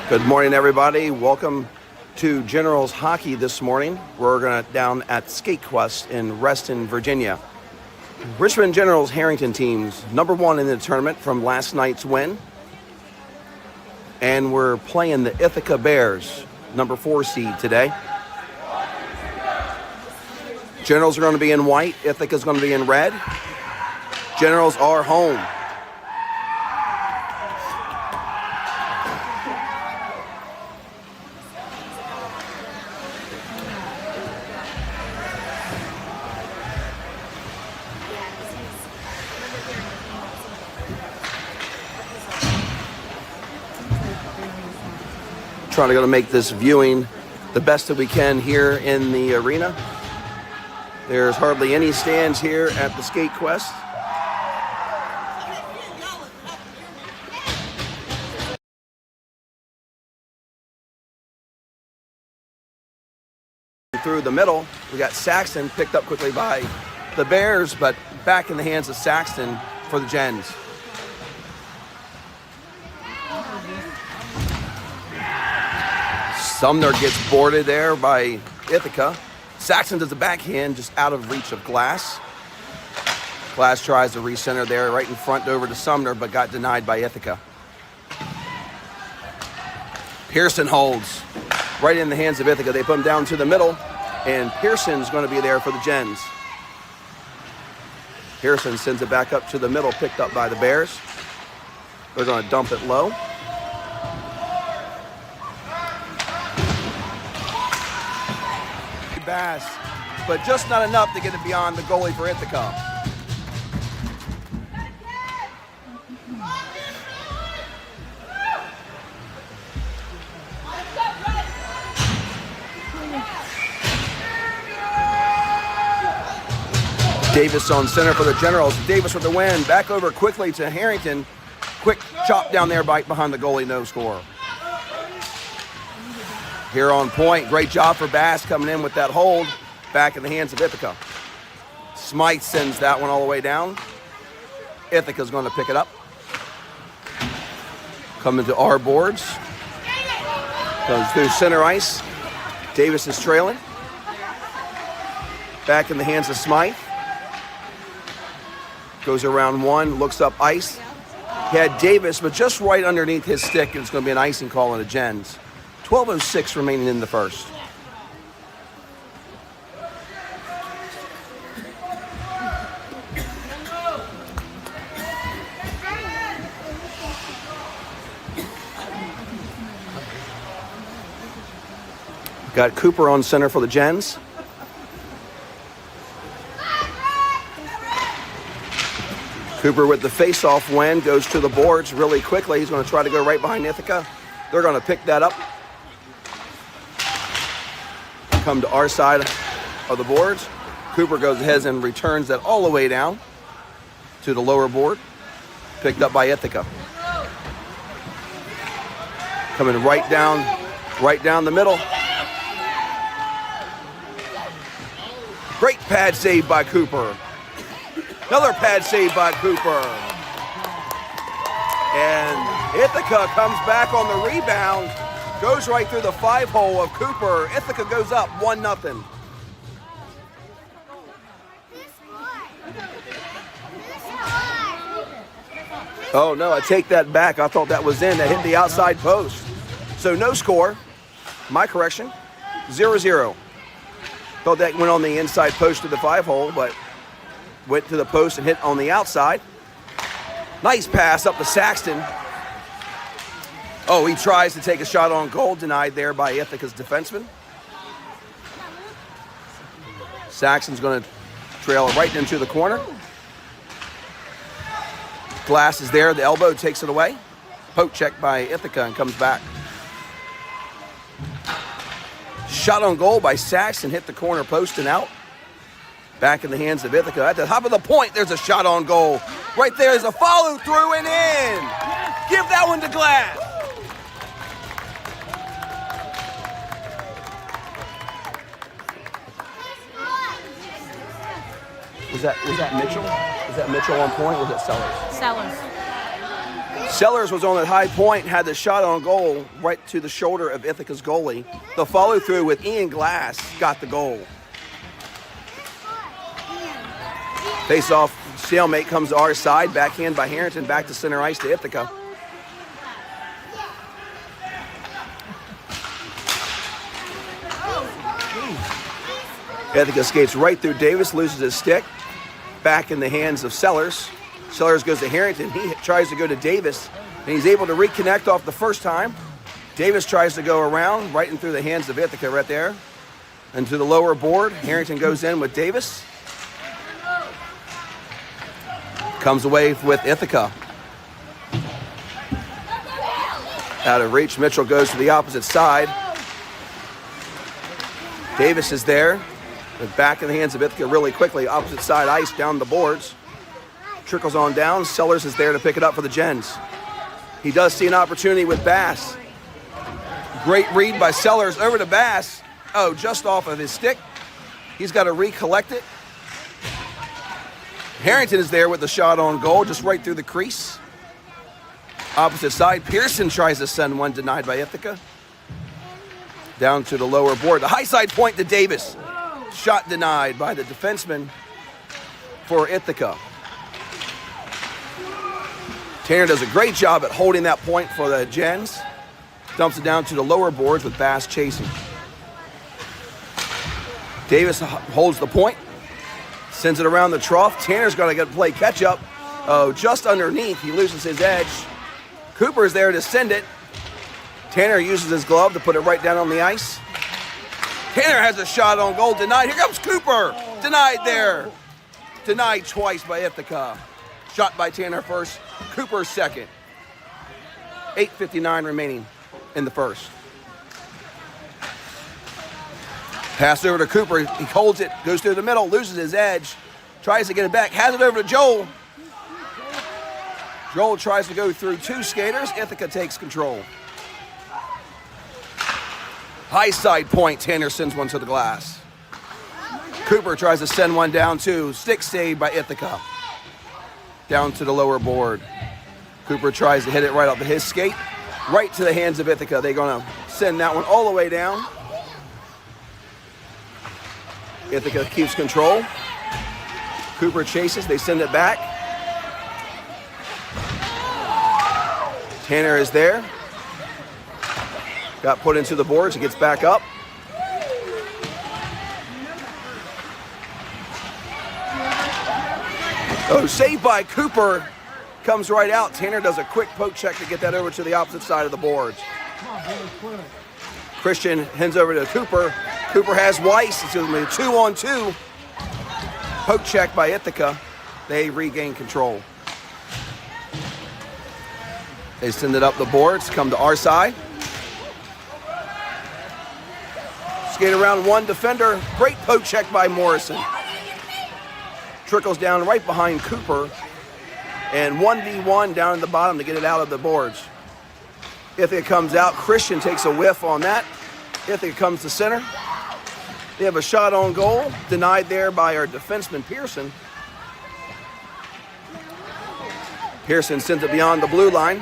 Good morning, everybody. Welcome to Generals hockey this morning. We're going to down at Skate Quest in Reston, Virginia. Richmond Generals Harrington teams, number one in the tournament from last night's win. And we're playing the Ithaca Bears, number 4 seed today. Generals are going to be in white. Ithaca's going to be in red. Generals are home. Trying to make this viewing the best that we can here in the arena. There's hardly any stands here at the Skate Quest. Through the middle, we got Saxton picked up quickly by the Bears, but back in the hands of Saxton for the Gens. Sumner gets boarded there by Ithaca. Saxton does a backhand just out of reach of Glass. Glass tries to recenter there right in front over to Sumner, but got denied by Ithaca. Pearson holds right in the hands of Ithaca. They put him down to the middle, and Pearson's going to be there for the Gens. Pearson sends it back up to the middle, picked up by the Bears. They're going to dump it low. Bass, but just not enough to get it beyond the goalie for Ithaca. Davis on center for the Generals. Davis with the win. Back over quickly to Harrington. Quick chop down there behind the goalie, no score. Here on point, great job for Bass coming in with that hold. Back in the hands of Ithaca. Smythe sends that one all the way down. Ithaca's going to pick it up. Coming to our boards. Goes through center ice. Davis is trailing. Back in the hands of Smythe. Goes around one, looks up ice. He had Davis, but just right underneath his stick, it's going to be an icing call on the Gens. 12:06 remaining in the first. Got Cooper on center for the Gens. Cooper with the face-off win goes to the boards really quickly. He's going to try to go right behind Ithaca. They're going to pick that up. Come to our side of the boards. Cooper goes ahead and returns that all the way down to the lower board. Picked up by Ithaca. Coming right down the middle. Great pad save by Cooper. Another pad save by Cooper. And Ithaca comes back on the rebound. Goes right through the 5-hole of Cooper. Ithaca goes up 1-0. Oh, no, I take that back. I thought that was in. That hit the outside post. So no score. My correction, 0-0. Thought that went on the inside post of the 5-hole, but went to the post and hit on the outside. Nice pass up to Saxton. Oh, he tries to take a shot on goal, denied there by Ithaca's defenseman. Saxton's going to trail right into the corner. Glass is there. The elbow takes it away. Poke check by Ithaca and comes back. Shot on goal by Saxton, hit the corner post and out. Back in the hands of Ithaca. At the top of the point, there's a shot on goal. Right there is a follow through and in. Give that one to Glass. Was that Mitchell? Was that Mitchell on point or was that Sellers? Sellers. Sellers was on that high point, had the shot on goal right to the shoulder of Ithaca's goalie. The follow through with Ian Glass got the goal. Face off stalemate comes to our side, backhand by Harrington, back to center ice to Ithaca. Ithaca skates right through Davis, loses his stick. Back in the hands of Sellers. Sellers goes to Harrington. He tries to go to Davis, and he's able to reconnect off the first time. Davis tries to go around, right in through the hands of Ithaca right there. And to the lower board, Harrington goes in with Davis. Comes away with Ithaca. Out of reach, Mitchell goes to the opposite side. Davis is there. Back in the hands of Ithaca really quickly, opposite side ice, down the boards. Trickles on down. Sellers is there to pick it up for the Gens. He does see an opportunity with Bass. Great read by Sellers over to Bass. Oh, just off of his stick. He's got to recollect it. Harrington is there with the shot on goal, just right through the crease. Opposite side, Pearson tries to send one, denied by Ithaca. Down to the lower board. The high side point to Davis. Shot denied by the defenseman for Ithaca. Tanner does a great job at holding that point for the Gens. Dumps it down to the lower boards with Bass chasing. Davis holds the point. Sends it around the trough. Tanner's going to play catch up. Oh, just underneath. He loses his edge. Cooper's there to send it. Tanner uses his glove to put it right down on the ice. Tanner has a shot on goal, denied. Here comes Cooper. Denied there. Denied twice by Ithaca. Shot by Tanner first, Cooper second. 8:59 remaining in the first. Pass over to Cooper. He holds it, goes through the middle, loses his edge. Tries to get it back, has it over to Joel. Joel tries to go through two skaters. Ithaca takes control. High side point, Tanner sends one to the glass. Cooper tries to send one down too. Stick saved by Ithaca. Down to the lower board. Cooper tries to hit it right up to his skate. Right to the hands of Ithaca. They're going to send that one all the way down. Ithaca keeps control. Cooper chases. They send it back. Tanner is there. Got put into the boards. He gets back up. Oh, saved by Cooper. Comes right out. Tanner does a quick poke check to get that over to the opposite side of the boards. Christian hands over to Cooper. Cooper has Weiss. It's going to be a 2-on-2. Poke check by Ithaca. They regain control. They send it up the boards. Come to our side. Skate around one defender. Great poke check by Morrison. Trickles down right behind Cooper. And 1v1 down at the bottom to get it out of the boards. Ithaca comes out. Christian takes a whiff on that. Ithaca comes to center. They have a shot on goal. Denied there by our defenseman, Pearson. Pearson sends it beyond the blue line.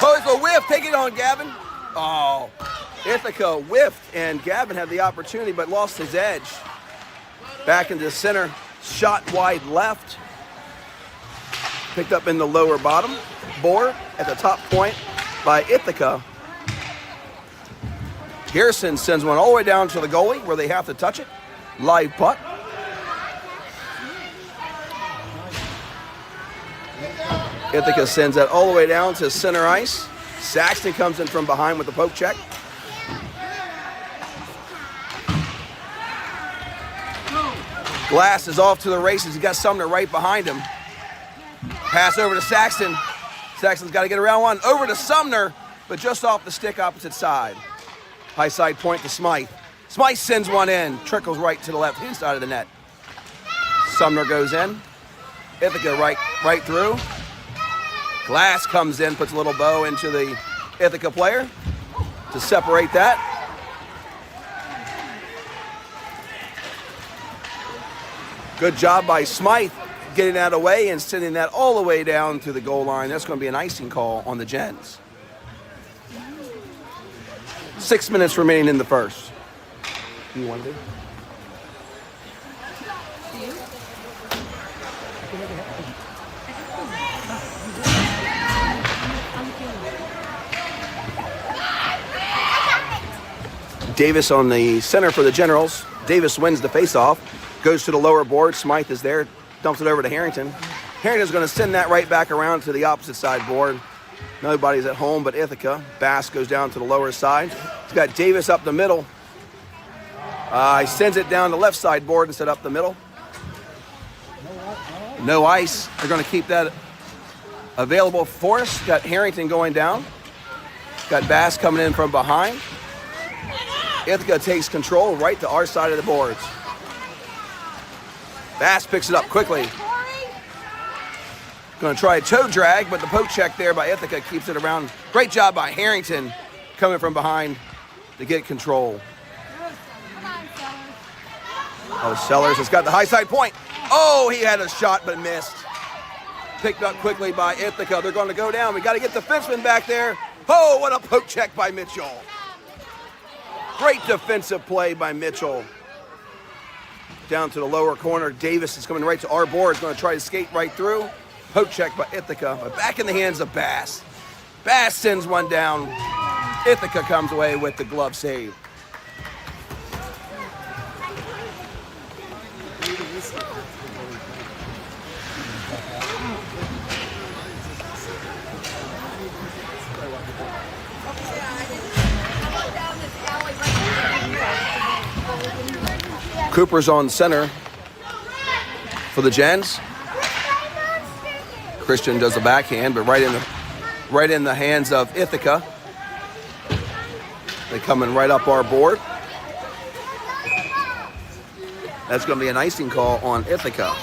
Oh, it's a whiff. Take it on, Gavin. Oh. Ithaca whiffed, and Gavin had the opportunity but lost his edge. Back into the center, shot wide left. Picked up in the lower bottom board at the top point by Ithaca. Pearson sends one all the way down to the goalie where they have to touch it. Live puck. Ithaca sends that all the way down to center ice. Saxton comes in from behind with the poke check. Glass is off to the races. He's got Sumner right behind him. Pass over to Saxton. Saxton's got to get around one. Over to Sumner, but just off the stick opposite side. High side point to Smythe. Smythe sends one in. Trickles right to the left-hand side of the net. Sumner goes in. Ithaca right through. Glass comes in, puts a little bow into the Ithaca player to separate that. Good job by Smythe. getting out of the way and sending that all the way down to the goal line. That's going to be an icing call on the Gens. 6 minutes remaining in the first. You want to do? Davis on the center for the Generals. Davis wins the faceoff, goes to the lower board. Smythe is there, dumps it over to Harrington. Harrington's going to send that right back around to the opposite side board. Nobody's at home but Ithaca. Bass goes down to the lower side. He's got Davis up the middle. He sends it down the left side board instead up the middle. No ice. They're going to keep that available for us. Got Harrington going down. Got Bass coming in from behind. Ithaca takes control right to our side of the boards. Bass picks it up quickly. Going to try a toe drag, but the poke check there by Ithaca keeps it around. Great job by Harrington coming from behind to get control. Oh, Sellers has got the high side point. Oh, he had a shot but missed. Picked up quickly by Ithaca. They're going to go down. We got to get the defenseman back there. Oh, what a poke check by Mitchell. Great defensive play by Mitchell. Down to the lower corner. Davis is coming right to our board. He's going to try to skate right through. Poke check by Ithaca, but back in the hands of Bass. Bass sends one down. Ithaca comes away with the glove save. Cooper's on center for the Gens. Christian does a backhand, but right in the hands of Ithaca. They're coming right up our board. That's going to be an icing call on Ithaca.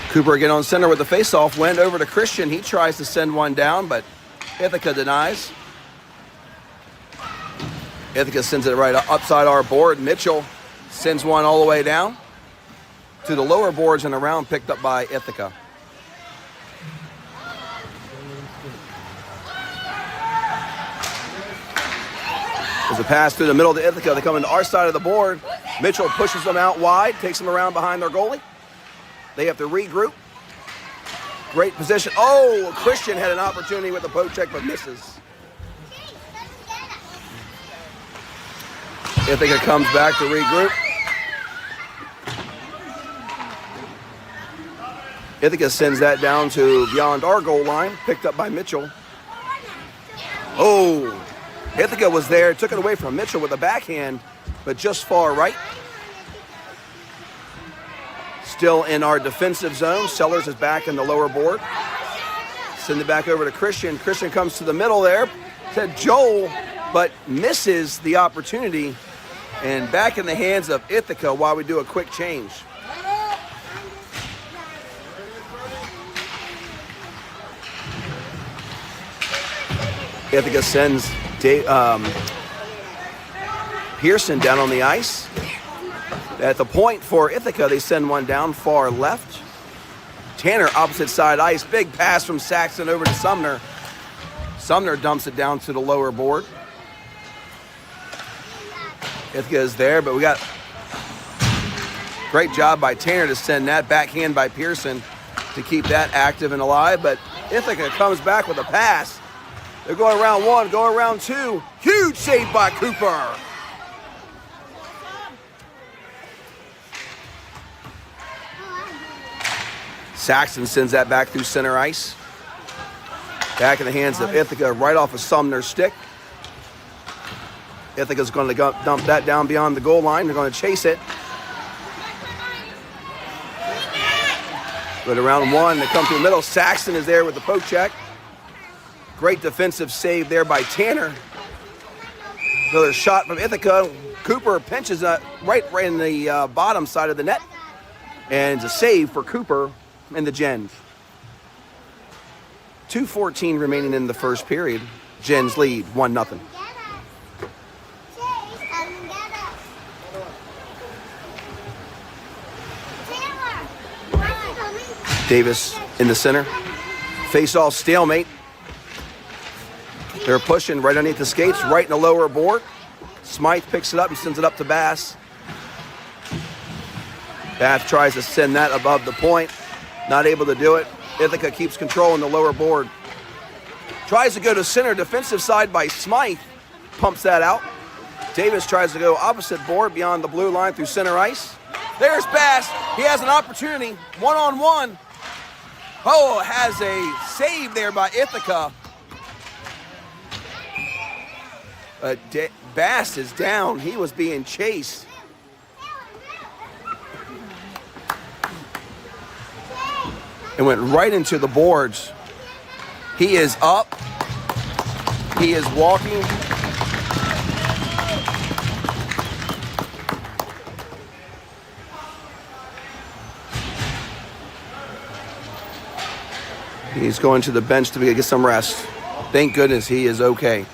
Cooper again on center with the faceoff. Went over to Christian. He tries to send one down, but Ithaca denies. Ithaca sends it right upside our board. Mitchell sends one all the way down to the lower boards and around, picked up by Ithaca. There's a pass through the middle to Ithaca. They come into our side of the board. Mitchell pushes them out wide, takes them around behind their goalie. They have to regroup. Great position. Oh, Christian had an opportunity with the poke check, but misses. Ithaca comes back to regroup. Ithaca sends that down to beyond our goal line, picked up by Mitchell. Oh, Ithaca was there, took it away from Mitchell with a backhand, but just far right. Still in our defensive zone. Sellers is back in the lower board. Send it back over to Christian. Christian comes to the middle there. Said Joel, but misses the opportunity. And back in the hands of Ithaca while we do a quick change. Ithaca sends Pearson down on the ice. At the point for Ithaca, they send one down far left. Tanner, opposite side ice. Big pass from Saxon over to Sumner. Sumner dumps it down to the lower board. Ithaca is there, but we got great job by Tanner to send that backhand by Pearson to keep that active and alive. But Ithaca comes back with a pass. They're going around one, going around two. Huge save by Cooper. Saxon sends that back through center ice. Back in the hands of Ithaca, right off of Sumner's stick. Ithaca's going to dump that down beyond the goal line. They're going to chase it. But around one, they come through the middle. Saxon is there with the poke check. Great defensive save there by Tanner. Another shot from Ithaca. Cooper pinches right in the bottom side of the net. And it's a save for Cooper and the Gens. 2:14 remaining in the first period. Gens lead 1-0. Davis in the center. Face-off stalemate. They're pushing right underneath the skates, right in the lower board. Smythe picks it up and sends it up to Bass. Bass tries to send that above the point. Not able to do it. Ithaca keeps control in the lower board. Tries to go to center, defensive side by Smythe. Pumps that out. Davis tries to go opposite board beyond the blue line through center ice. There's Bass. He has an opportunity. One-on-one. Oh, has a save there by Ithaca. Bass is down. He was being chased. And went right into the boards. He is up. He is walking. He's going to the bench to get some rest. Thank goodness he is okay.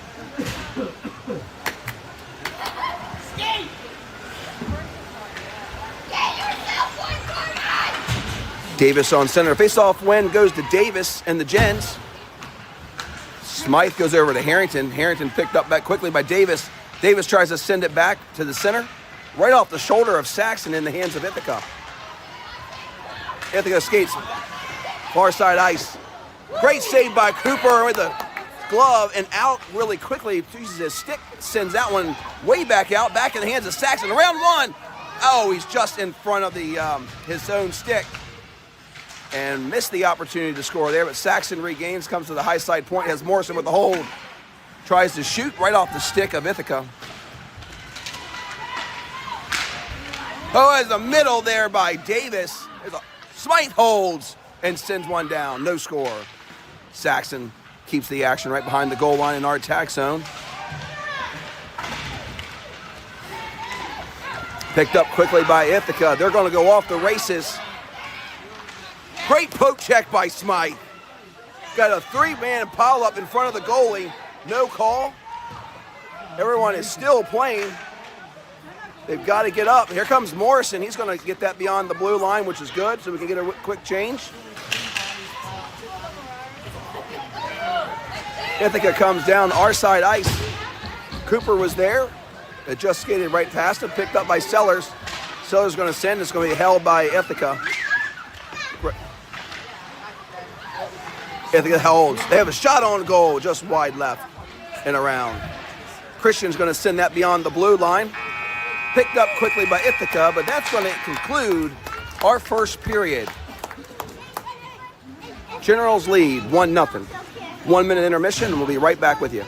Davis on center. Face-off win goes to Davis and the Gens. Smythe goes over to Harrington. Harrington picked up back quickly by Davis. Davis tries to send it back to the center. Right off the shoulder of Saxon in the hands of Ithaca. Ithaca skates far side ice. Great save by Cooper with the glove and out really quickly. Uses his stick, sends that one way back out. Back in the hands of Saxon. Round one. Oh, he's just in front of the his own stick. And missed the opportunity to score there, but Saxon regains, comes to the high side point, has Morrison with the hold. Tries to shoot right off the stick of Ithaca. Oh, as the middle there by Davis. Smythe holds and sends one down. No score. Saxon keeps the action right behind the goal line in our attack zone. Picked up quickly by Ithaca. They're going to go off the races. Great poke check by Smythe. Got a three-man pile-up in front of the goalie. No call. Everyone is still playing. They've got to get up. Here comes Morrison. He's going to get that beyond the blue line, which is good, so we can get a quick change. Ithaca comes down our side ice. Cooper was there. It just skated right past him, picked up by Sellers. Sellers going to send. It's going to be held by Ithaca. Ithaca holds. They have a shot on goal, just wide left and around. Christian's going to send that beyond the blue line. Picked up quickly by Ithaca, but that's going to conclude our first period. Generals lead 1-0. 1 minute intermission, and we'll be right back with you.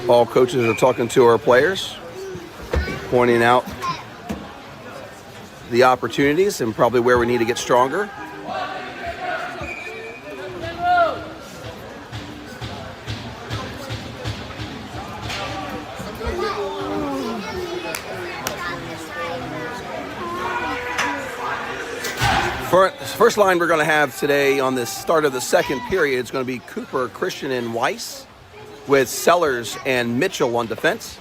All coaches are talking to our players, pointing out the opportunities and probably where we need to get stronger. First line we're going to have today on the start of the second period is going to be Cooper, Christian, and Weiss, with Sellers and Mitchell on defense.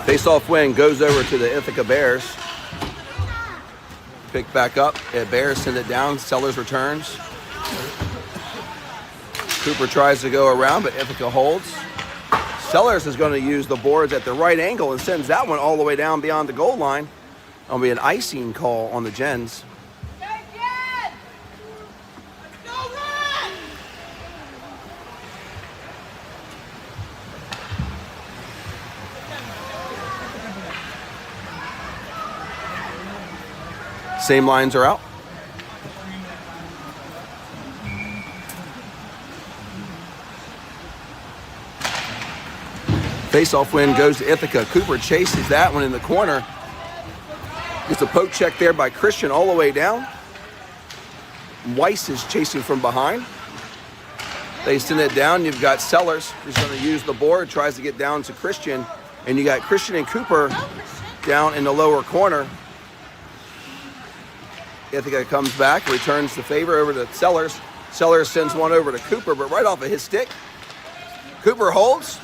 Face-off win goes over to the Ithaca Bears. Picked back up. Bears send it down. Sellers returns. Cooper tries to go around, but Ithaca holds. Sellers is going to use the boards at the right angle and sends that one all the way down beyond the goal line. It'll be an icing call on the Gens. Same lines are out. Face-off win goes to Ithaca. Cooper chases that one in the corner. Gets a poke check there by Christian all the way down. Weiss is chasing from behind. They send it down. You've got Sellers who's going to use the board, tries to get down to Christian. And you got Christian and Cooper down in the lower corner. Ithaca comes back, returns the favor over to Sellers. Sellers sends one over to Cooper, but right off of his stick. Cooper holds.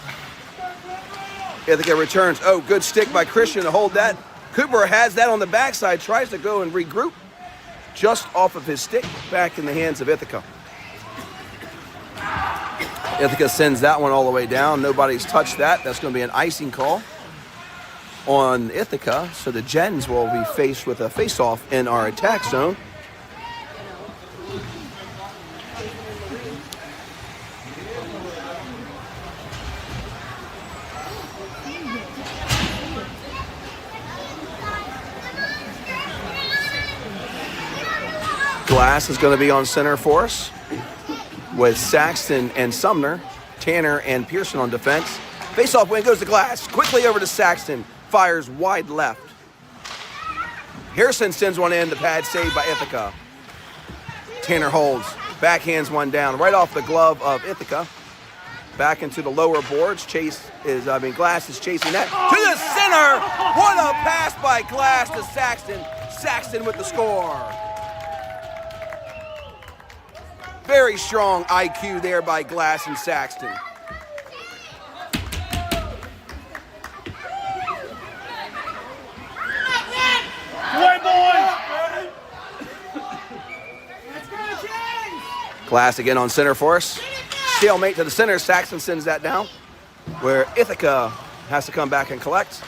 Ithaca returns. Oh, good stick by Christian to hold that. Cooper has that on the backside, tries to go and regroup. Just off of his stick, back in the hands of Ithaca. Ithaca sends that one all the way down. Nobody's touched that. That's going to be an icing call on Ithaca. So the Gens will be faced with a face-off in our attack zone. Glass is going to be on center for us with Saxton and Sumner, Tanner and Pearson on defense. Face-off win goes to Glass. Quickly over to Saxton. Fires wide left. Harrison sends one in. The pad saved by Ithaca. Tanner holds. Backhands one down. Right off the glove of Ithaca. Back into the lower boards. Glass is chasing that. To the center! What a pass by Glass to Saxton. Saxton with the score. Very strong IQ there by Glass and Saxton. Glass again on center for us. Stalemate to the center. Saxton sends that down, where Ithaca has to come back and collect.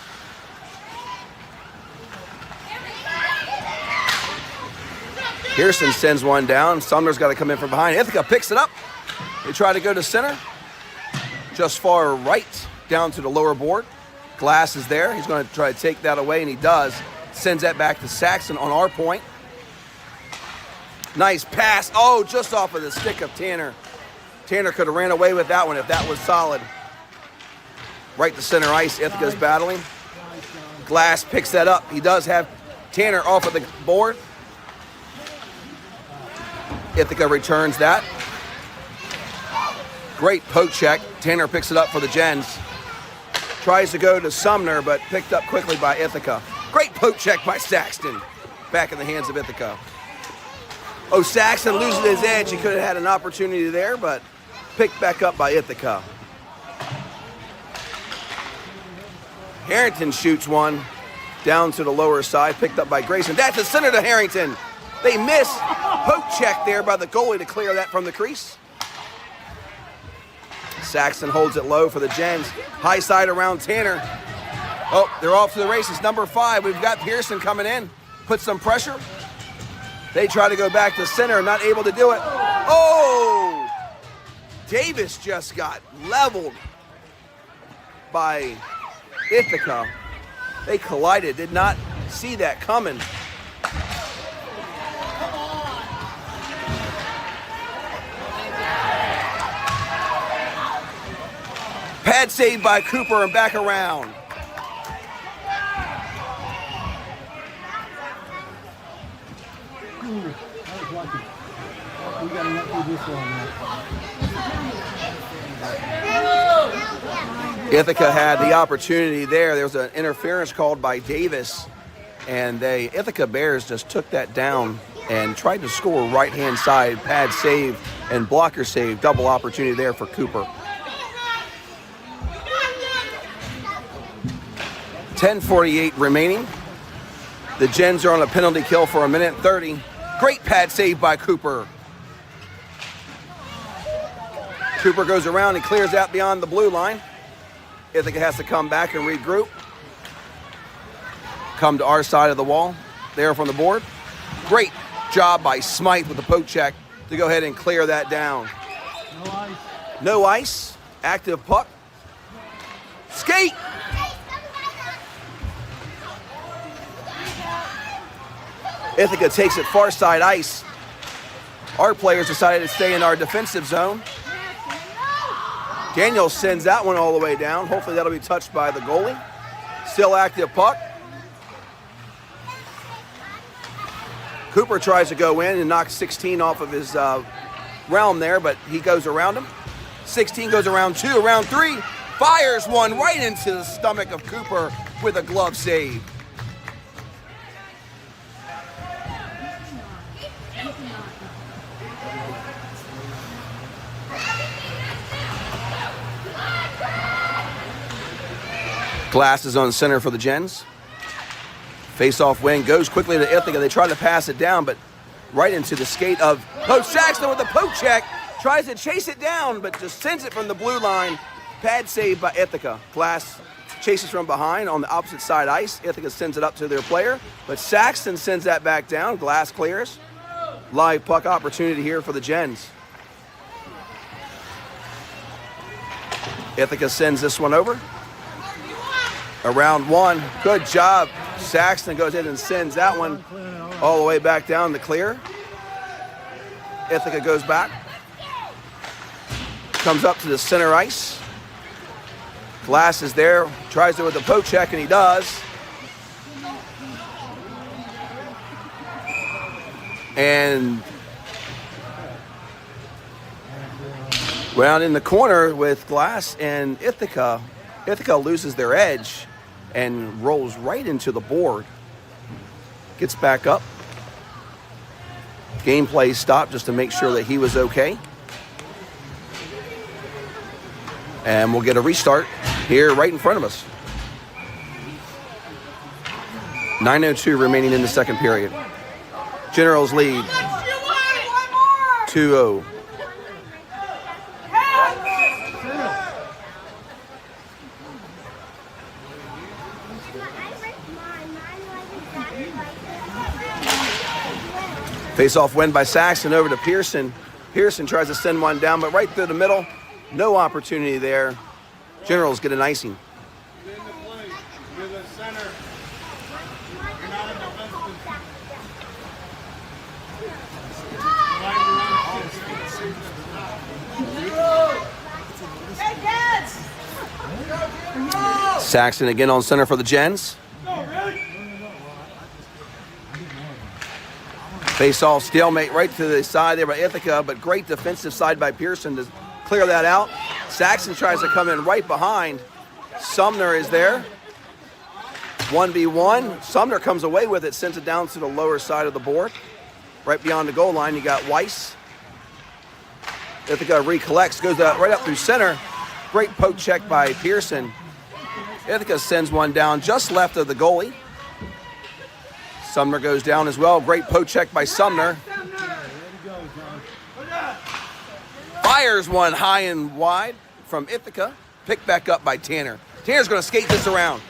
Pearson sends one down. Sumner's got to come in from behind. Ithaca picks it up. They try to go to center. Just far right, down to the lower board. Glass is there. He's going to try to take that away, and he does. Sends that back to Saxton on our point. Nice pass. Oh, just off of the stick of Tanner. Tanner could have ran away with that one if that was solid. Right to center ice. Ithaca's battling. Glass picks that up. He does have Tanner off of the board. Ithaca returns that. Great poke check. Tanner picks it up for the Gens. Tries to go to Sumner, but picked up quickly by Ithaca. Great poke check by Saxton. Back in the hands of Ithaca. Oh, Saxton loses his edge. He could have had an opportunity there, but picked back up by Ithaca. Harrington shoots one down to the lower side, picked up by Grayson. That's the center to Harrington. They miss. Poke check there by the goalie to clear that from the crease. Saxton holds it low for the Gens. High side around Tanner. Oh, they're off to the races. Number 5, we've got Pearson coming in. Put some pressure. They try to go back to center, not able to do it. Oh! Davis just got leveled by Ithaca. They collided, did not see that coming. Pad saved by Cooper and back around. Ithaca had the opportunity there. There was an interference called by Davis, and Ithaca Bears just took that down and tried to score right-hand side, pad save and blocker save. Double opportunity there for Cooper. 10:48 remaining. The Gens are on a penalty kill for 1:30. Great pad save by Cooper. Cooper goes around and clears out beyond the blue line. Ithaca has to come back and regroup. Come to our side of the wall, there from the board. Great job by Smythe with the poke check to go ahead and clear that down. No ice. No ice, active puck. Skate! Ithaca takes it far side ice. Our players decided to stay in our defensive zone. Daniels sends that one all the way down. Hopefully that'll be touched by the goalie. Still active puck. Cooper tries to go in and knock 16 off of his realm there, but he goes around him. 16 goes around 2, around 3. Fires one right into the stomach of Cooper with a glove save. Glass is on center for the Gens. Face-off win goes quickly to Ithaca. They try to pass it down, but right into the skate of Coach Saxton with the poke check. Tries to chase it down, but just sends it from the blue line. Pad save by Ithaca. Glass chases from behind on the opposite side ice. Ithaca sends it up to their player, but Saxton sends that back down. Glass clears. Live puck opportunity here for the Gens. Ithaca sends this one over. Around 1. Good job. Saxton goes in and sends that one all the way back down to clear. Ithaca goes back. Comes up to the center ice. Glass is there. Tries it with the poke check, and he does. And round in the corner with Glass and Ithaca. Ithaca loses their edge and rolls right into the board. Gets back up. Gameplay stopped just to make sure that he was okay. And we'll get a restart here right in front of us. 9:02 remaining in the second period. Generals lead 2-0. Face-off win by Saxton over to Pearson. Pearson tries to send one down, but right through the middle. No opportunity there. Generals get an icing. Saxton again on center for the Gens. Face-off stalemate right to the side there by Ithaca, but great defensive side by Pearson to clear that out. Saxton tries to come in right behind. Sumner is there. 1v1. Sumner comes away with it, sends it down to the lower side of the board. Right beyond the goal line, you got Weiss. Ithaca recollects, goes right up through center. Great poke check by Pearson. Ithaca sends one down just left of the goalie. Sumner goes down as well. Great poke check by Sumner. Fires one high and wide from Ithaca. Picked back up by Tanner. Tanner's going to skate this around.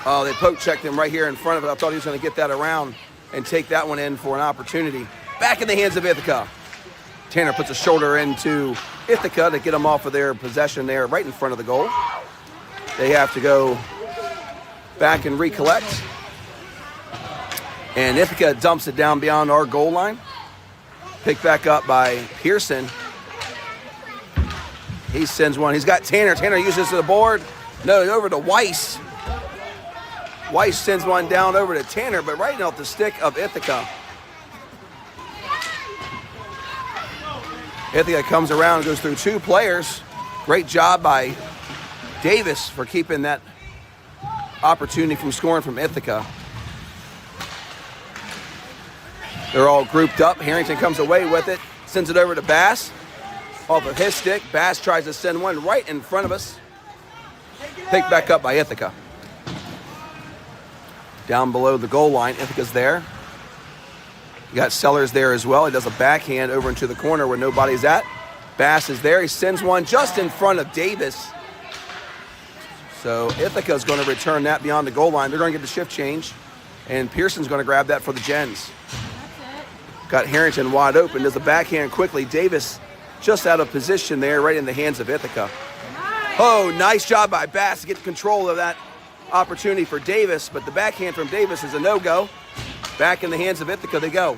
Oh, they poke checked him right here in front of it. I thought he was going to get that around and take that one in for an opportunity. Back in the hands of Ithaca. Tanner puts a shoulder into Ithaca to get them off of their possession there right in front of the goal. They have to go back and recollect. And Ithaca dumps it down beyond our goal line. Picked back up by Pearson. He sends one. He's got Tanner. Tanner uses the board. No, over to Weiss. Weiss sends one down over to Tanner, but right off the stick of Ithaca. Ithaca comes around and goes through two players. Great job by Davis for keeping that opportunity from scoring from Ithaca. They're all grouped up. Harrington comes away with it, sends it over to Bass. Off of his stick, Bass tries to send one right in front of us. Picked back up by Ithaca. Down below the goal line, Ithaca's there. You got Sellers there as well. He does a backhand over into the corner where nobody's at. Bass is there. He sends one just in front of Davis. So Ithaca is going to return that beyond the goal line. They're going to get the shift change. And Pearson's going to grab that for the Gens. Got Harrington wide open. Does the backhand quickly. Davis just out of position there, right in the hands of Ithaca. Oh, nice job by Bass to get control of that opportunity for Davis. But the backhand from Davis is a no-go. Back in the hands of Ithaca they go.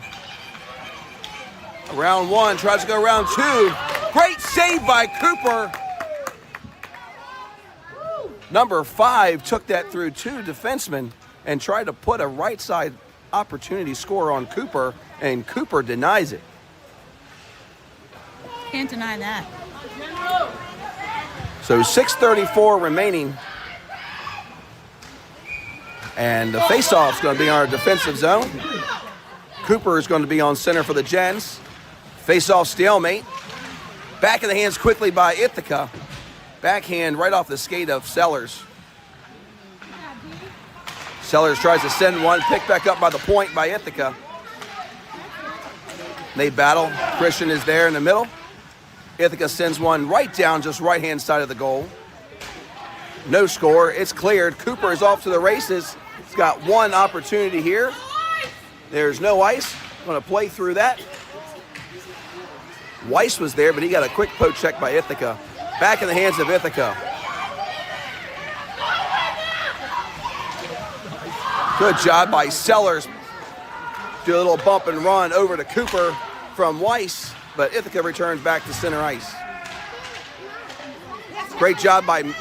Round one, tries to go round two. Great save by Cooper. Number 5 took that through 2 defensemen and tried to put a right side opportunity score on Cooper, and Cooper denies it. Can't deny that. So 6:34 remaining. And the faceoff is going to be on our defensive zone. Cooper is going to be on center for the Gens. Faceoff stalemate. Back in the hands quickly by Ithaca. Backhand right off the skate of Sellers. Sellers tries to send one, picked back up by the point by Ithaca. They battle. Christian is there in the middle. Ithaca sends one right down, just right-hand side of the goal. No score. It's cleared. Cooper is off to the races. He's got one opportunity here. There's no ice. Going to play through that. Weiss was there, but he got a quick poke check by Ithaca. Back in the hands of Ithaca. Good job by Sellers. Do a little bump and run over to Cooper from Weiss, but Ithaca returns back to center ice. Great job by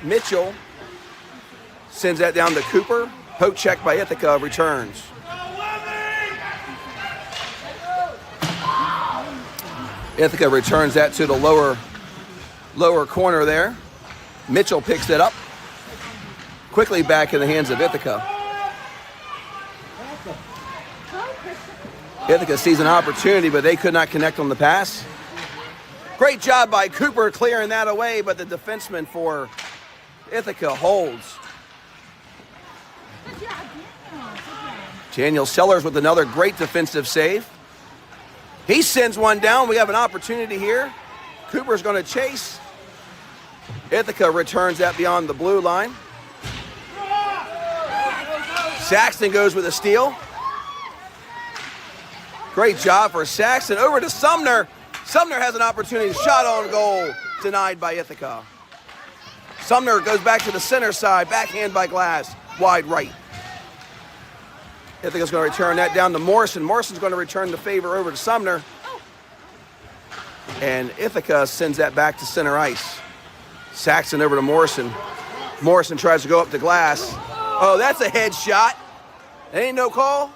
Mitchell. Sends that down to Cooper. Poke check by Ithaca, returns. Ithaca returns that to the lower corner there. Mitchell picks it up. Quickly back in the hands of Ithaca. Ithaca sees an opportunity, but they could not connect on the pass. Great job by Cooper clearing that away, but the defenseman for Ithaca holds. Daniel Sellers with another great defensive save. He sends one down. We have an opportunity here. Cooper's going to chase. Ithaca returns that beyond the blue line. Saxton goes with a steal. Great job for Saxton. Over to Sumner. Sumner has an opportunity. Shot on goal. Denied by Ithaca. Sumner goes back to the center side. Backhand by Glass. Wide right. Ithaca's going to return that down to Morrison. Morrison's going to return the favor over to Sumner. And Ithaca sends that back to center ice. Saxton over to Morrison. Morrison tries to go up to Glass. Oh, that's a head shot. Ain't no call.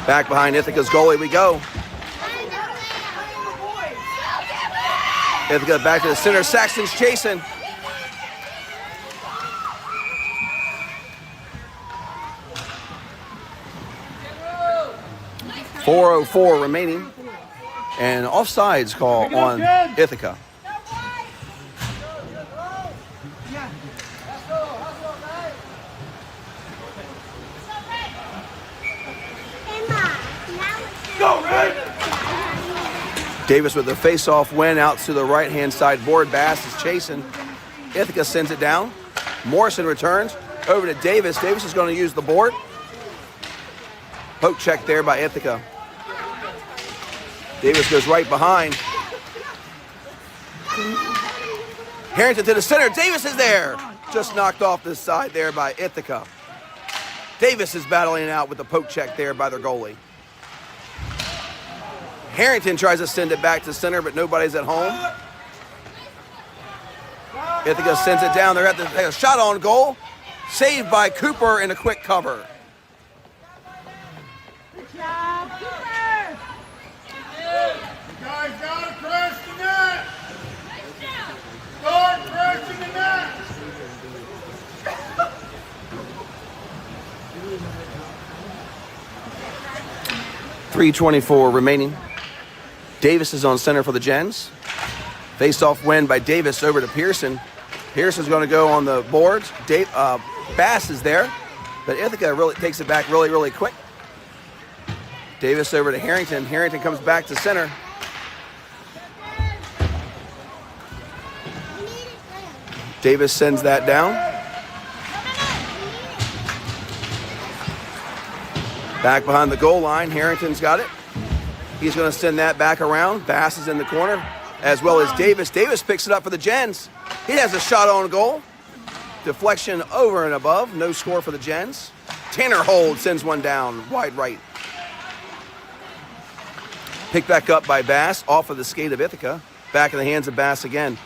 Back behind Ithaca's goalie we go. Ithaca back to the center. Saxton's chasing. .404 remaining. And offsides call on Ithaca. Davis with the face-off win out to the right-hand side board. Bass is chasing. Ithaca sends it down. Morrison returns over to Davis. Davis is going to use the board. Poke check there by Ithaca. Davis goes right behind. Harrington to the center. Davis is there. Just knocked off this side there by Ithaca. Davis is battling it out with the poke check there by their goalie. Harrington tries to send it back to center, but nobody's at home. Ithaca sends it down. They're at the shot on goal. Saved by Cooper in a quick cover. Good job, Cooper. You guys gotta crash the net. Start crashing the net. .324 remaining. Davis is on center for the Gens. Face-off win by Davis over to Pearson. Pearson's going to go on the boards. Bass is there. But Ithaca really takes it back really, really quick. Davis over to Harrington. Harrington comes back to center. Davis sends that down. Back behind the goal line, Harrington's got it. He's going to send that back around. Bass is in the corner, as well as Davis. Davis picks it up for the Gens. He has a shot on goal. Deflection over and above. No score for the Gens. Tanner Hold sends one down, wide right. Picked back up by Bass, off of the skate of Ithaca. Back in the hands of Bass again.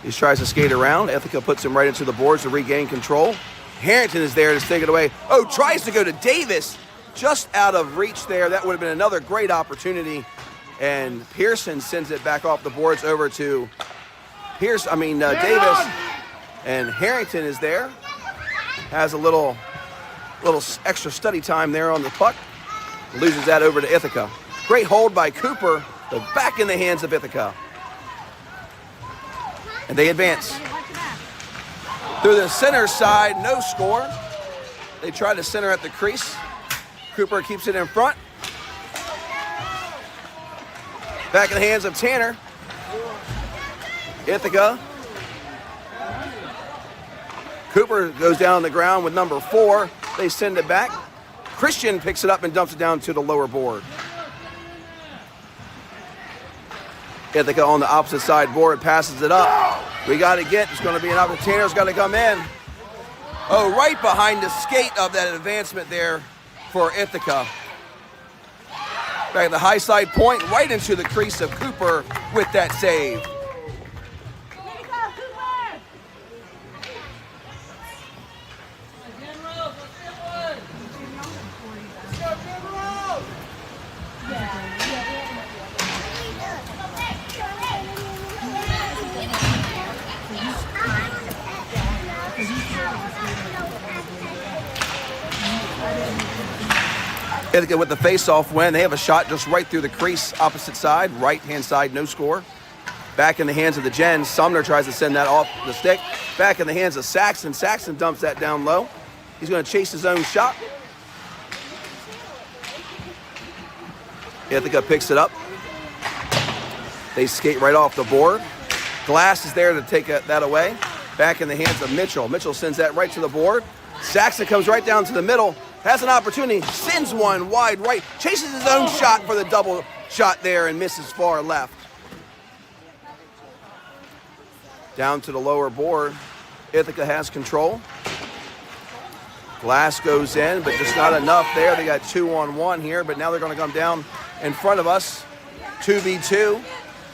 He tries to skate around. Ithaca puts him right into the boards to regain control. Harrington is there to take it away. Oh, tries to go to Davis. Just out of reach there. That would have been another great opportunity. And Pearson sends it back off the boards over to Davis. And Harrington is there. Has a little extra study time there on the puck. Loses that over to Ithaca. Great hold by Cooper, but back in the hands of Ithaca. And they advance. Through the center side, no score. They try to center at the crease. Cooper keeps it in front. Back in the hands of Tanner. Ithaca. Cooper goes down on the ground with number 4. They send it back. Christian picks it up and dumps it down to the lower board. Ithaca on the opposite side board, passes it up. We got to get, it's going to be an opportunity. Tanner's got to come in. Oh, right behind the skate of that advancement there for Ithaca. Back at the high side point, right into the crease of Cooper with that save. Ithaca with the face-off win. They have a shot just right through the crease, opposite side, right-hand side, no score. Back in the hands of the Gens. Sumner tries to send that off the stick. Back in the hands of Saxon. Saxon dumps that down low. He's going to chase his own shot. Ithaca picks it up. They skate right off the board. Glass is there to take that away. Back in the hands of Mitchell. Mitchell sends that right to the board. Saxon comes right down to the middle. Has an opportunity, sends one wide right, chases his own shot for the double shot there and misses far left. Down to the lower board, Ithaca has control. Glass goes in, but just not enough there. They got 2-on-1 here, but now they're going to come down in front of us, 2v2.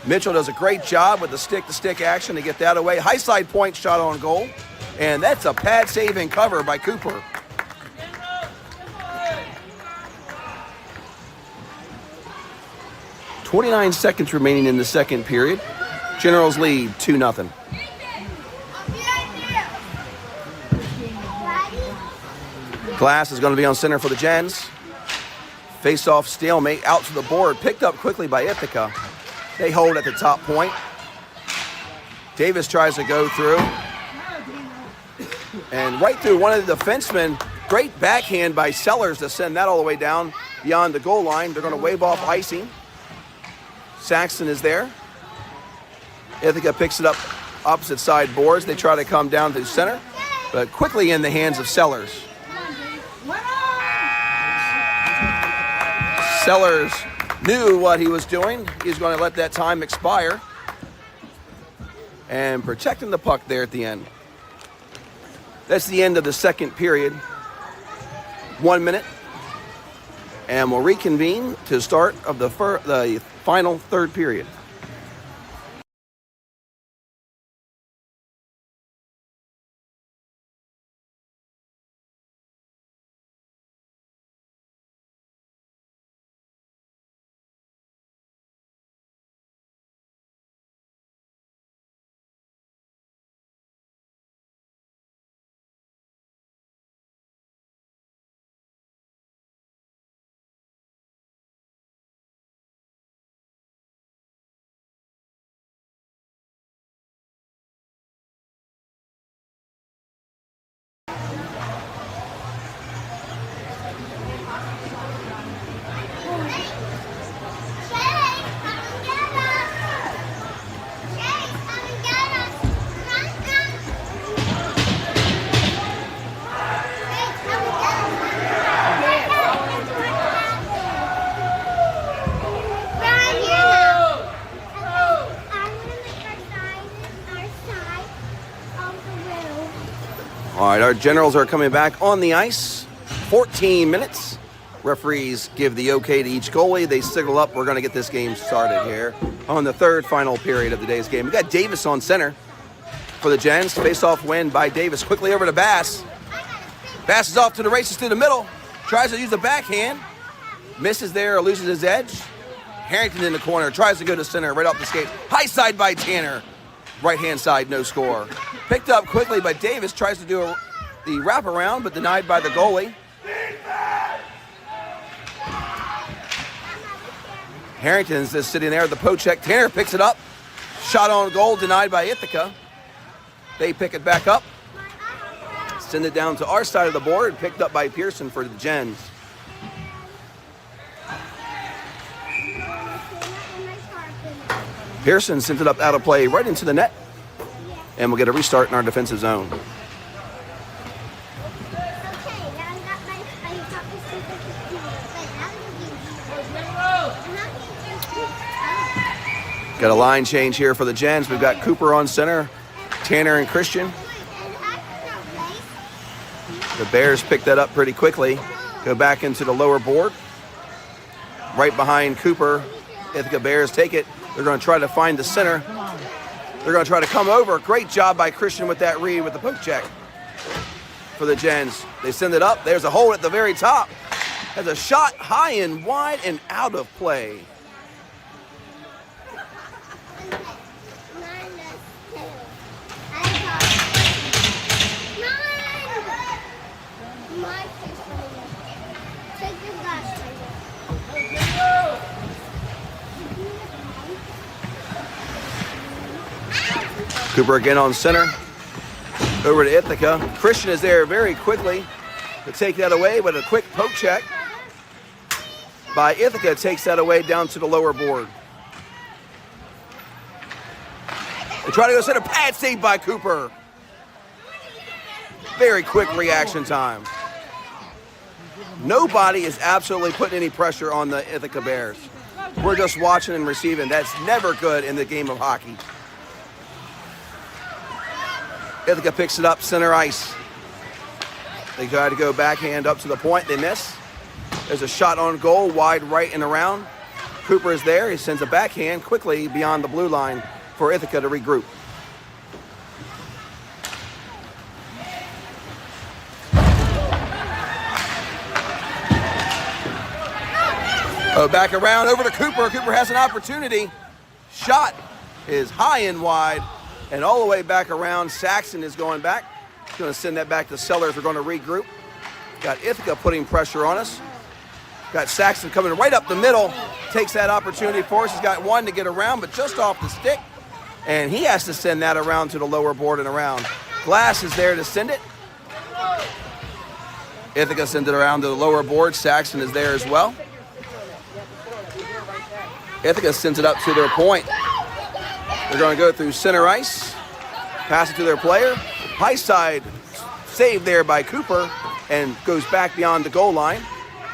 Mitchell does a great job with the stick-to-stick action to get that away. High side point shot on goal, and that's a pad save and cover by Cooper. 29 seconds remaining in the second period. Generals lead 2-0. Glass is going to be on center for the Gens. Face-off stalemate out to the board. Picked up quickly by Ithaca. They hold at the top point. Davis tries to go through. And right through one of the defensemen. Great backhand by Sellers to send that all the way down beyond the goal line. They're going to wave off icing. Saxon is there. Ithaca picks it up opposite side boards. They try to come down to center, but quickly in the hands of Sellers. Sellers knew what he was doing. He's going to let that time expire and protecting the puck there at the end. That's the end of the second period. 1 minute. And we'll reconvene to start of the final third period. right, our Generals are coming back on the ice. 14 minutes. Referees give the okay to each goalie. They signal up. We're going to get this game started here on the third final period of the day's game. We got Davis on center for the Gens. Face-off win by Davis. Quickly over to Bass. Bass is off to the races through the middle. Tries to use the backhand. Misses there or loses his edge. Harrington in the corner. Tries to go to center right off the skate. High side by Tanner. Right-hand side, no score. Picked up quickly by Davis. Tries to do the wraparound, but denied by the goalie. Harrington's just sitting there at the poke check. Tanner picks it up. Shot on goal, denied by Ithaca. They pick it back up. Send it down to our side of the board. Picked up by Pearson for the Gens. Pearson sent it up out of play right into the net. And we'll get a restart in our defensive zone. Got a line change here for the Gens. We've got Cooper on center, Tanner and Christian. The Bears pick that up pretty quickly. Go back into the lower board. Right behind Cooper. Ithaca Bears take it. They're going to try to find the center. They're going to try to come over. Great job by Christian with that read with the poke check for the Gens. They send it up. There's a hole at the very top. Has a shot high and wide and out of play. Cooper again on center. Over to Ithaca. Christian is there very quickly to take that away, but a quick poke check by Ithaca takes that away down to the lower board. They try to go center. Pad save by Cooper. Very quick reaction time. Nobody is absolutely putting any pressure on the Ithaca Bears. We're just watching and receiving. That's never good in the game of hockey. Ithaca picks it up, center ice. They try to go backhand up to the point. They miss. There's a shot on goal, wide right and around. Cooper is there. He sends a backhand quickly beyond the blue line for Ithaca to regroup. Oh, back around over to Cooper. Cooper has an opportunity. Shot is high and wide. And all the way back around, Saxon is going back. He's going to send that back to Sellers. We're going to regroup. Got Ithaca putting pressure on us. Got Saxon coming right up the middle. Takes that opportunity for us. He's got one to get around, but just off the stick. And he has to send that around to the lower board and around. Glass is there to send it. Ithaca sends it around to the lower board. Saxon is there as well. Ithaca sends it up to their point. They're going to go through center ice, pass it to their player. High side saved there by Cooper and goes back beyond the goal line.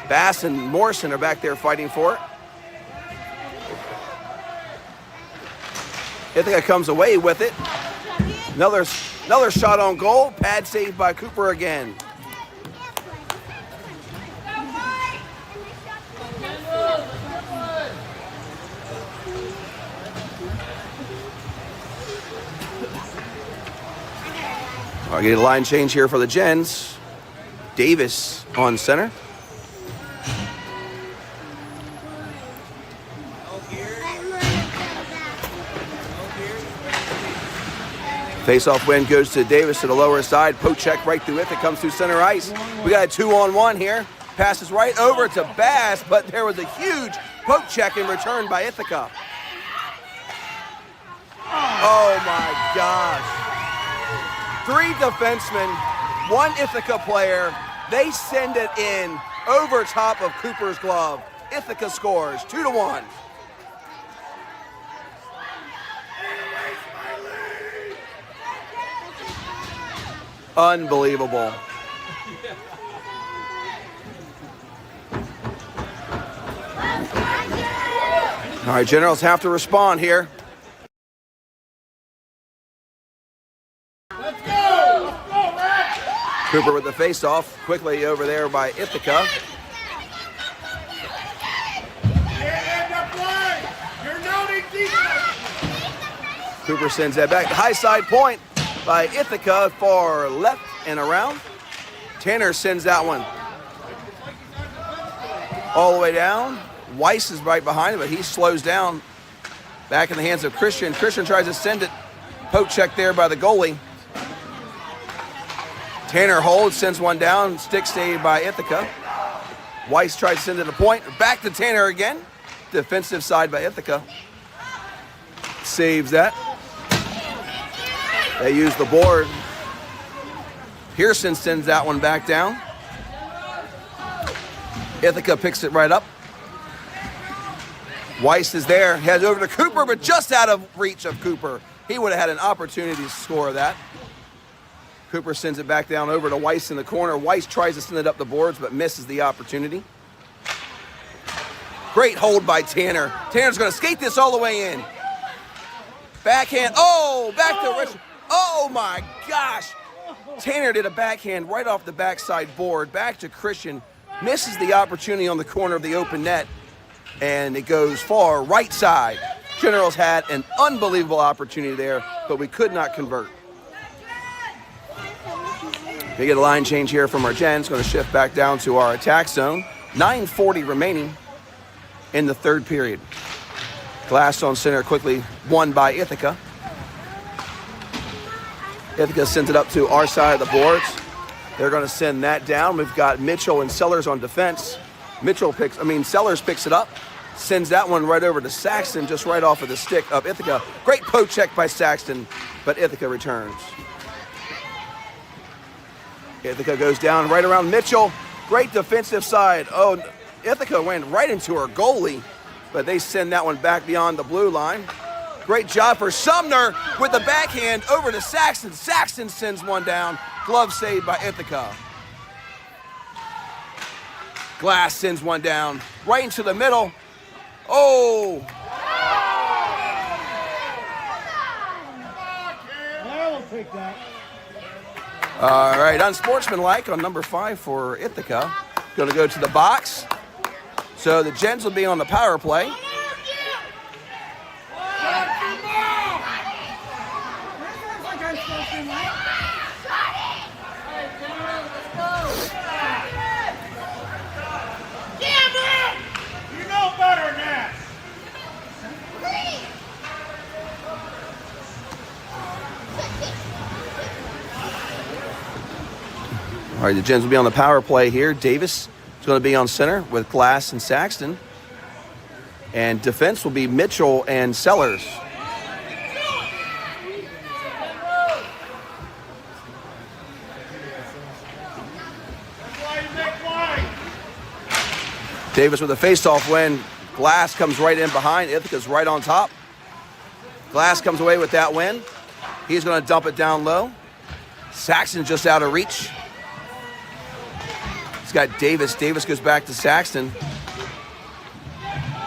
Bass and Morrison are back there fighting for it. Ithaca comes away with it. Another shot on goal. Pad saved by Cooper again. I'll get a line change here for the Gens. Davis on center. Face-off win goes to Davis to the lower side. Poke check right through it. It comes through center ice. We got a 2-on-1 here. Passes right over to Bass, but there was a huge poke check in return by Ithaca. Oh my gosh. 3 defensemen, 1 Ithaca player. They send it in over top of Cooper's glove. Ithaca scores 2-1. Unbelievable. All right, Generals have to respond here. Cooper with the face-off, quickly over there by Ithaca. Cooper sends that back. High side point by Ithaca, far left and around. Tanner sends that one all the way down. Weiss is right behind him, but he slows down. Back in the hands of Christian. Christian tries to send it. Poke check there by the goalie. Tanner holds, sends one down. Stick saved by Ithaca. Weiss tries to send it a point. Back to Tanner again. Defensive side by Ithaca. Saves that. They use the board. Pearson sends that one back down. Ithaca picks it right up. Weiss is there, heads over to Cooper, but just out of reach of Cooper. He would have had an opportunity to score that. Cooper sends it back down over to Weiss in the corner. Weiss tries to send it up the boards, but misses the opportunity. Great hold by Tanner. Tanner's going to skate this all the way in. Backhand. Oh, back to Richmond. Oh, my gosh. Tanner did a backhand right off the backside board. Back to Christian. Misses the opportunity on the corner of the open net. And it goes far right side. Generals had an unbelievable opportunity there, but we could not convert. We get a line change here from our Gens. Going to shift back down to our attack zone. 9:40 remaining in the third period. Glass on center quickly won by Ithaca. Ithaca sends it up to our side of the boards. They're going to send that down. We've got Mitchell and Sellers on defense. Sellers picks it up, sends that one right over to Saxton, just right off of the stick of Ithaca. Great poke check by Saxton, but Ithaca returns. Ithaca goes down right around Mitchell. Great defensive side. Oh, Ithaca went right into her goalie, but they send that one back beyond the blue line. Great job for Sumner with the backhand over to Saxton. Saxton sends one down. Glove saved by Ithaca. Glass sends one down right into the middle. Oh! I will take that. All right, unsportsmanlike on number 5 for Ithaca. Going to go to the box. So the Gens will be on the power play. All right, the Gens will be on the power play here. Davis is going to be on center with Glass and Saxton. And defense will be Mitchell and Sellers. Davis with a face-off win. Glass comes right in behind. Ithaca's right on top. Glass comes away with that win. He's going to dump it down low. Saxton just out of reach. He's got Davis. Davis goes back to Saxton.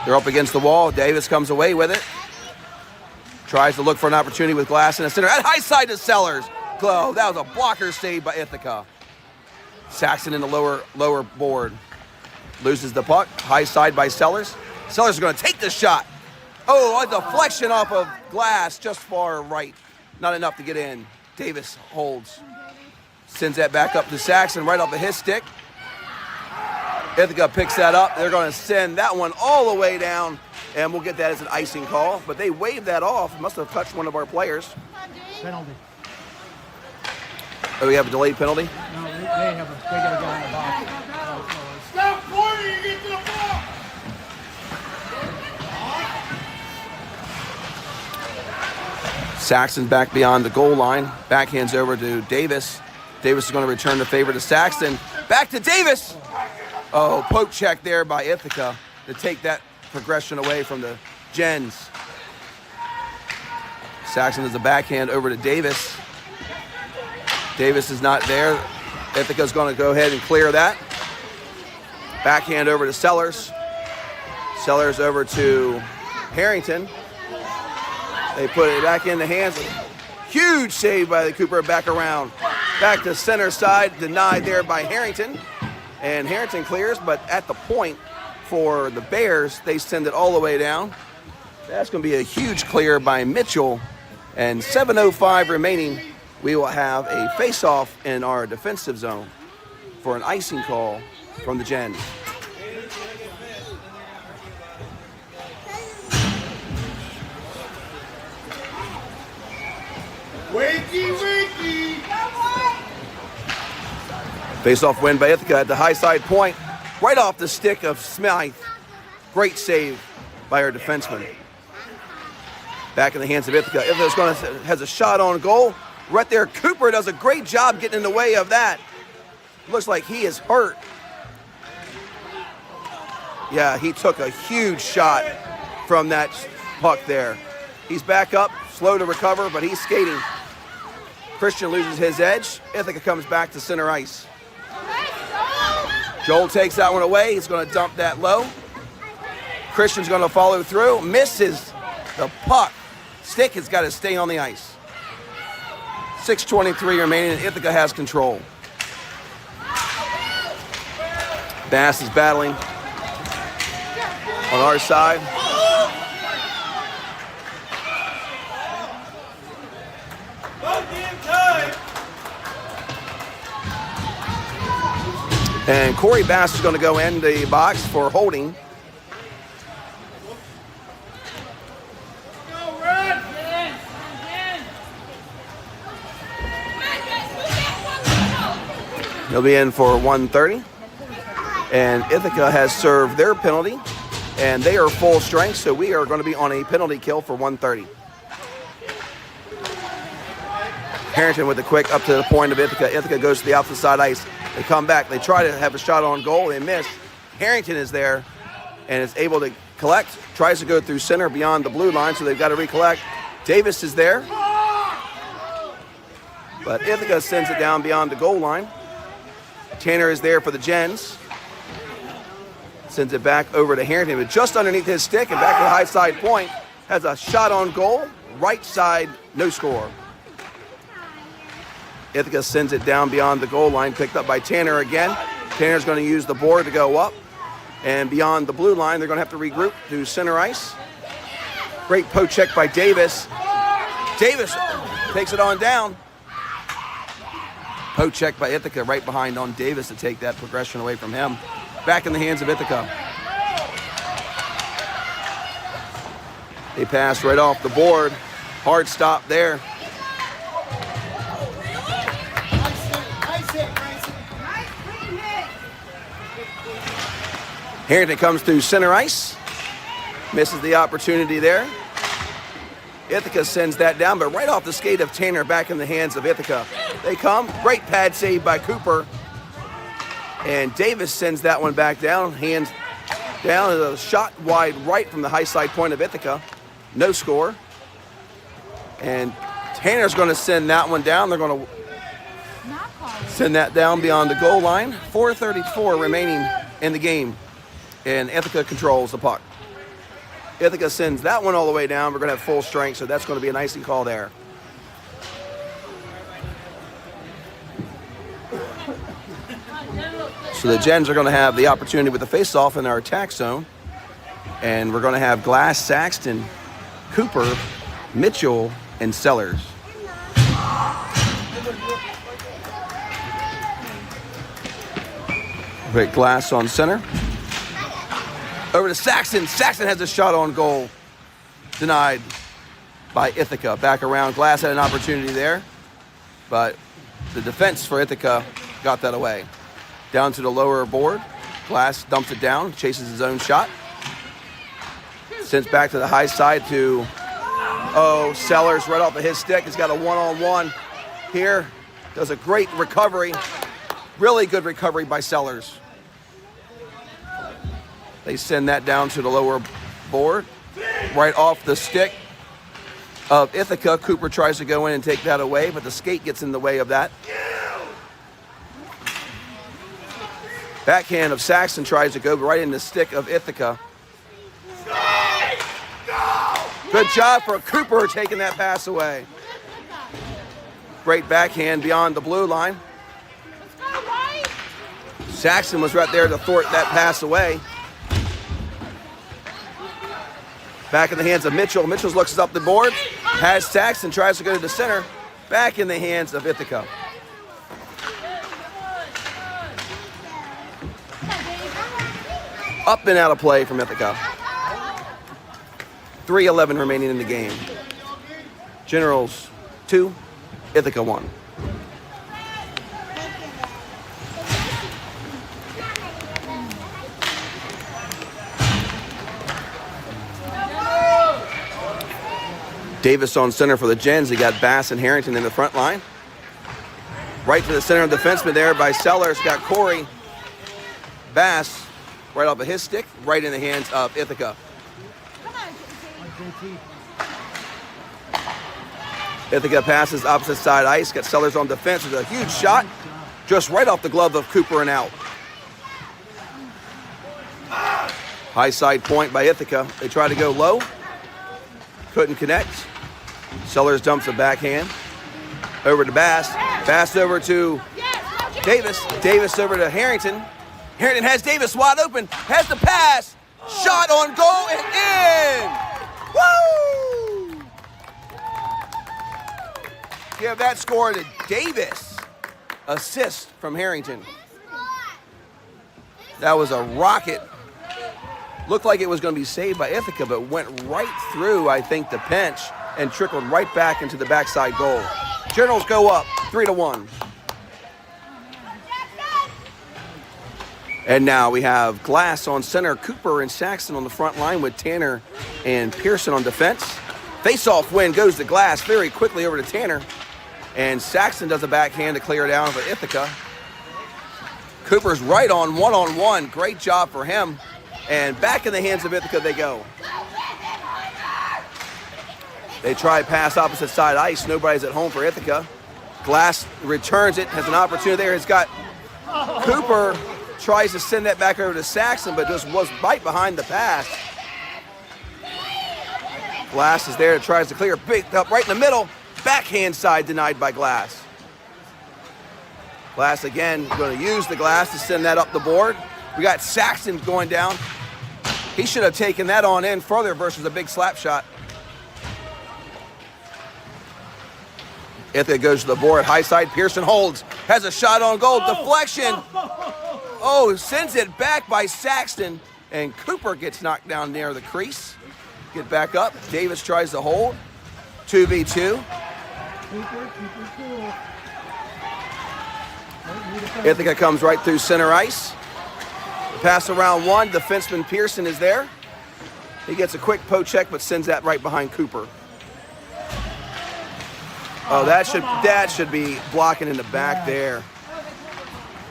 They're up against the wall. Davis comes away with it. Tries to look for an opportunity with Glass in the center. At high side to Sellers. Glow. That was a blocker save by Ithaca. Saxton in the lower board. Loses the puck. High side by Sellers. Sellers is going to take the shot. Oh, a deflection off of Glass just far right. Not enough to get in. Davis holds. Sends that back up to Saxton right off of his stick. Ithaca picks that up. They're going to send that one all the way down, and we'll get that as an icing call. But they waved that off. It must have touched one of our players. Penalty. Oh, we have a delayed penalty? No, they got a guy in the box. Stop pointing, you get to the ball! Saxton back beyond the goal line. Backhands over to Davis. Davis is going to return the favor to Saxton. Back to Davis. Oh, poke check there by Ithaca to take that progression away from the Gens. Saxton does a backhand over to Davis. Davis is not there. Ithaca's going to go ahead and clear that. Backhand over to Sellers. Sellers over to Harrington. They put it back in the hands. Huge save by the Cooper back around. Back to center side, denied there by Harrington. And Harrington clears, but at the point for the Bears, they send it all the way down. That's going to be a huge clear by Mitchell. And 7:05 remaining, we will have a face-off in our defensive zone for an icing call from the Gens. Wakey, wakey. Face-off win by Ithaca at the high side point, right off the stick of Smythe. Great save by our defenseman. Back in the hands of Ithaca. Ithaca has a shot on goal. Right there, Cooper does a great job getting in the way of that. Looks like he is hurt. Yeah, he took a huge shot from that puck there. He's back up, slow to recover, but he's skating. Christian loses his edge. Ithaca comes back to center ice. Joel takes that one away. He's going to dump that low. Christian's going to follow through. Misses the puck. Stick has got to stay on the ice. 6:23 remaining, and Ithaca has control. Bass is battling on our side. And Corey Bass is going to go in the box for holding. He'll be in for 1:30. And Ithaca has served their penalty, and they are full strength, so we are going to be on a penalty kill for 1:30. Harrington with the quick up to the point of Ithaca. Ithaca goes to the outside ice. They come back. They try to have a shot on goal. They miss. Harrington is there and is able to collect. Tries to go through center beyond the blue line, so they've got to recollect. Davis is there. But Ithaca sends it down beyond the goal line. Tanner is there for the Gens. Sends it back over to Harrington, but just underneath his stick and back to the high side point. Has a shot on goal. Right side, no score. Ithaca sends it down beyond the goal line, picked up by Tanner again. Tanner's going to use the board to go up. And beyond the blue line, they're going to have to regroup to center ice. Great poke check by Davis. Davis takes it on down. Poke check by Ithaca right behind on Davis to take that progression away from him. Back in the hands of Ithaca. They pass right off the board. Hard stop there. Harrington comes through center ice. Misses the opportunity there. Ithaca sends that down, but right off the skate of Tanner, back in the hands of Ithaca. They come. Great pad save by Cooper. And Davis sends that one back down. Hands down. A shot wide right from the high side point of Ithaca. No score. And Tanner's going to send that one down. They're going to send that down beyond the goal line. 4:34 remaining in the game. And Ithaca controls the puck. Ithaca sends that one all the way down. We're going to have full strength, so that's going to be an icing call there. So the Gens are going to have the opportunity with the face-off in our attack zone. And we're going to have Glass, Saxton, Cooper, Mitchell, and Sellers. Great Glass on center. Over to Saxton. Saxton has a shot on goal. Denied by Ithaca. Back around. Glass had an opportunity there, but the defense for Ithaca got that away. Down to the lower board. Glass dumps it down, chases his own shot. Sends back to the high side to, Sellers right off of his stick. He's got a one-on-one here. Does a great recovery. Really good recovery by Sellers. They send that down to the lower board. Right off the stick of Ithaca. Cooper tries to go in and take that away, but the skate gets in the way of that. Backhand of Saxton tries to go right in the stick of Ithaca. Good job for Cooper taking that pass away. Great backhand beyond the blue line. Saxon was right there to thwart that pass away. Back in the hands of Mitchell. Mitchell looks up the board. Has Saxon, tries to go to the center. Back in the hands of Ithaca. Up and out of play from Ithaca. 3:11 remaining in the game. Generals 2, Ithaca 1. Davis on center for the Gens. He got Bass and Harrington in the front line. Right to the center of defenseman there by Sellers. Got Corey. Bass right off of his stick, right in the hands of Ithaca. Ithaca passes opposite side ice. Got Sellers on defense with a huge shot. Just right off the glove of Cooper and out. High side point by Ithaca. They try to go low. Couldn't connect. Sellers dumps a backhand. Over to Bass. Bass over to Davis. Davis over to Harrington. Harrington has Davis wide open. Has the pass. Shot on goal and in. Woo! Give that score to Davis. Assist from Harrington. That was a rocket. Looked like it was going to be saved by Ithaca, but went right through, I think, the bench and trickled right back into the backside goal. Generals go up 3-1. And now we have Glass on center, Cooper and Saxon on the front line with Tanner and Pearson on defense. Face-off win goes to Glass very quickly over to Tanner. And Saxon does a backhand to clear it down for Ithaca. Cooper's right on one-on-one. Great job for him. And back in the hands of Ithaca they go. They try pass opposite side ice. Nobody's at home for Ithaca. Glass returns it, has an opportunity there. It's got Cooper, tries to send that back over to Saxon, but just was right behind the pass. Glass is there, tries to clear, picked up right in the middle. Backhand side denied by Glass. Glass again going to use the glass to send that up the board. We got Saxon going down. He should have taken that on in further versus a big slap shot. Ithaca goes to the board, high side. Pearson holds, has a shot on goal, deflection. Oh, sends it back by Saxton, and Cooper gets knocked down near the crease. Get back up. Davis tries to hold. 2v2. Ithaca comes right through center ice. Pass around one, defenseman Pearson is there. He gets a quick poke check, but sends that right behind Cooper. Oh, that should be blocking in the back there.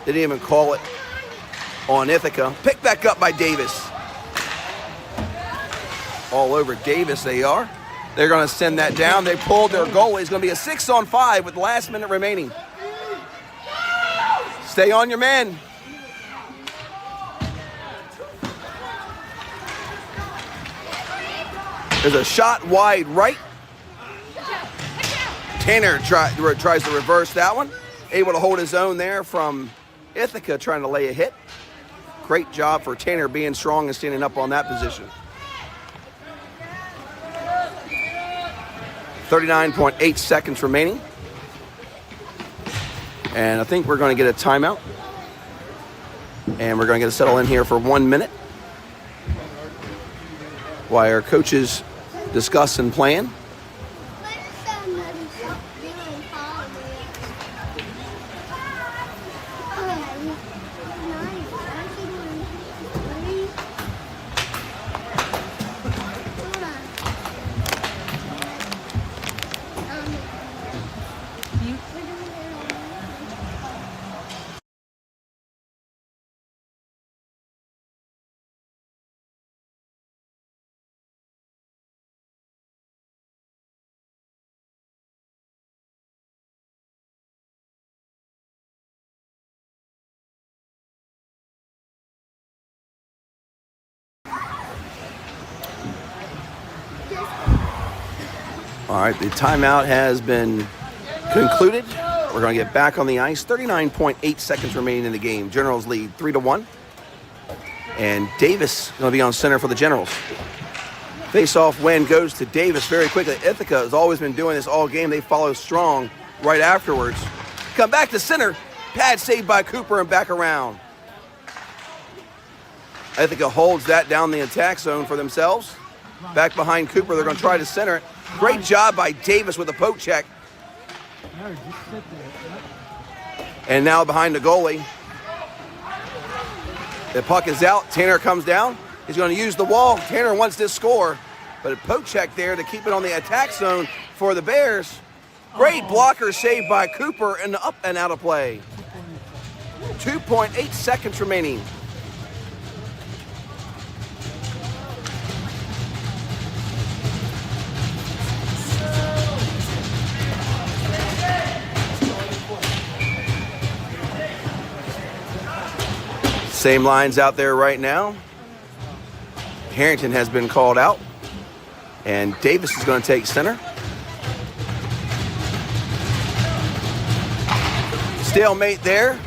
Didn't even call it on Ithaca. Picked back up by Davis. All over Davis they are. They're going to send that down. They pulled their goalie. It's going to be a 6-on-5 with the last minute remaining. Stay on your men. There's a shot wide right. Tanner tries to reverse that one. Able to hold his own there from Ithaca trying to lay a hit. Great job for Tanner being strong and standing up on that position. 39.8 seconds remaining. And I think we're going to get a timeout. And we're going to get to settle in here for 1 minute while our coaches discuss and plan. All right, the timeout has been concluded. We're going to get back on the ice. 39.8 seconds remaining in the game. Generals lead 3-1. And Davis going to be on center for the Generals. Face-off win goes to Davis very quickly. Ithaca has always been doing this all game. They follow strong right afterwards. Come back to center. Pad saved by Cooper and back around. Ithaca holds that down the attack zone for themselves. Back behind Cooper, they're going to try to center it. Great job by Davis with a poke check. And now behind the goalie. The puck is out. Tanner comes down. He's going to use the wall. Tanner wants this score, but a poke check there to keep it on the attack zone for the Bears. Great blocker saved by Cooper and up and out of play. 2.8 seconds remaining. Same lines out there right now. Harrington has been called out, and Davis is going to take center. Stalemate there.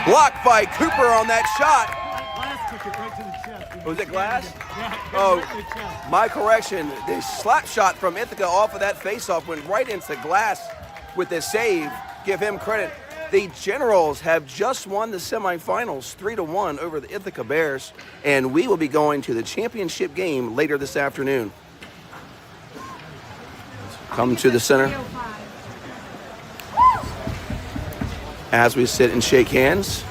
Blocked by Cooper on that shot. Glass took it right to the chest. Was it Glass? Yeah, Oh, right to the chest. my correction. The slap shot from Ithaca off of that faceoff went right into Glass with the save. Give him credit. The Generals have just won the semifinals 3-1 over the Ithaca Bears, and we will be going to the championship game later this afternoon. Come to the center as we sit and shake hands.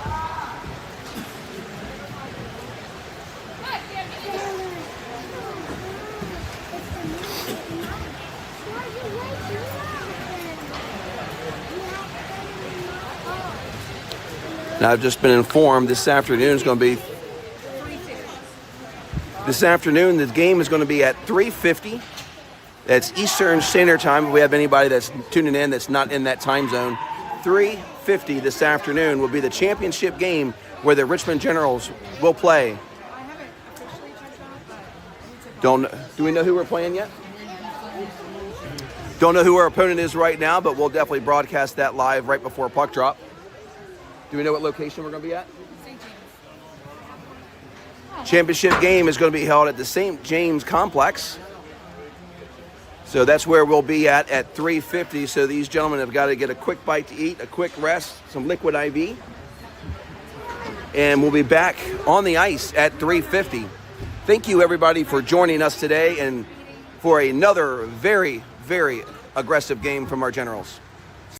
Now, I've just been informed this afternoon is going to be. This afternoon, the game is going to be at 3:50. That's Eastern Standard Time. If we have anybody that's tuning in that's not in that time zone, 3:50 this afternoon will be the championship game where the Richmond Generals will play. Do we know who we're playing yet? Don't know who our opponent is right now, but we'll definitely broadcast that live right before puck drop. Do we know what location we're going to be at? Championship game is going to be held at the St. James Complex. So that's where we'll be at 3:50. So these gentlemen have got to get a quick bite to eat, a quick rest, some liquid IV. And we'll be back on the ice at 3:50. Thank you, everybody, for joining us today and for another very, very aggressive game from our Generals.